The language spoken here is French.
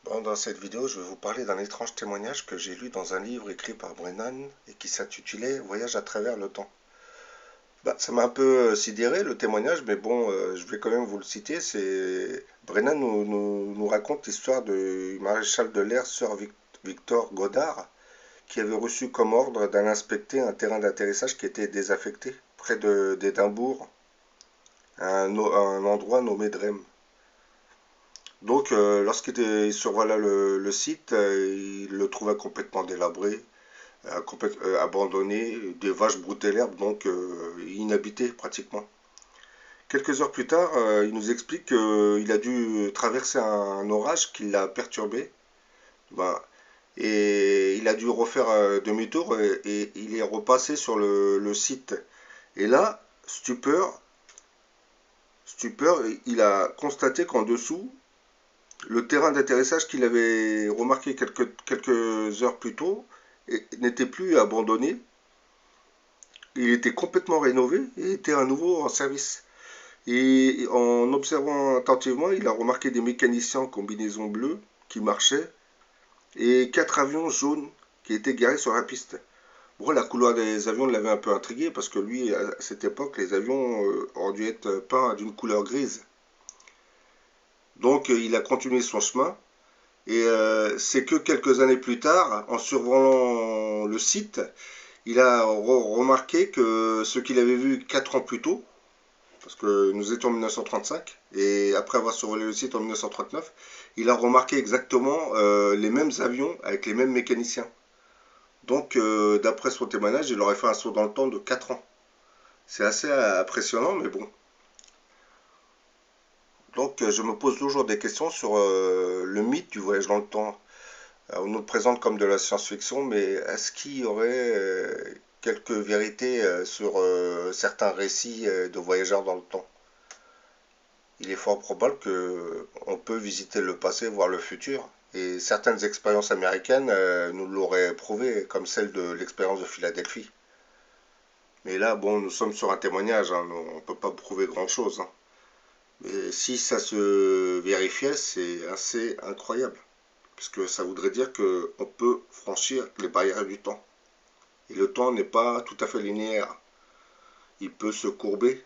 Bon, dans cette vidéo, je vais vous parler d'un étrange témoignage que j'ai lu dans un livre écrit par Brennan et qui s'intitulait Voyage à travers le temps. Ça m'a un peu sidéré le témoignage, mais bon, je vais quand même vous le citer. Brennan nous raconte l'histoire du maréchal de l'air Sir Victor Goddard, qui avait reçu comme ordre d'aller inspecter un terrain d'atterrissage qui était désaffecté près d'Édimbourg, à un endroit nommé Drême. Donc, lorsqu'il survola le site, il le trouva complètement délabré, abandonné, des vaches broutaient l'herbe, donc inhabité pratiquement. Quelques heures plus tard, il nous explique qu'il a dû traverser un orage qui l'a perturbé. Ben, et il a dû refaire demi-tour et il est repassé sur le site. Et là, stupeur, il a constaté qu'en dessous, le terrain d'atterrissage qu'il avait remarqué quelques heures plus tôt n'était plus abandonné. Il était complètement rénové et était à nouveau en service. Et en observant attentivement, il a remarqué des mécaniciens en combinaison bleue qui marchaient et 4 avions jaunes qui étaient garés sur la piste. Bon, la couleur des avions l'avait un peu intrigué parce que lui, à cette époque, les avions auraient dû être peints d'une couleur grise. Donc, il a continué son chemin. Et c'est que quelques années plus tard, en survolant le site, il a remarqué que ce qu'il avait vu 4 ans plus tôt, parce que nous étions en 1935, et après avoir survolé le site en 1939, il a remarqué exactement les mêmes avions avec les mêmes mécaniciens. Donc, d'après son témoignage, il aurait fait un saut dans le temps de 4 ans. C'est assez impressionnant, mais bon. Donc, je me pose toujours des questions sur le mythe du voyage dans le temps. On nous le présente comme de la science-fiction, mais est-ce qu'il y aurait quelques vérités sur certains récits de voyageurs dans le temps? Il est fort probable que on peut visiter le passé, voir le futur, et certaines expériences américaines nous l'auraient prouvé, comme celle de l'expérience de Philadelphie. Mais là, bon, nous sommes sur un témoignage, hein, on ne peut pas prouver grand-chose, hein. Mais si ça se vérifiait, c'est assez incroyable, puisque ça voudrait dire qu'on peut franchir les barrières du temps. Et le temps n'est pas tout à fait linéaire. Il peut se courber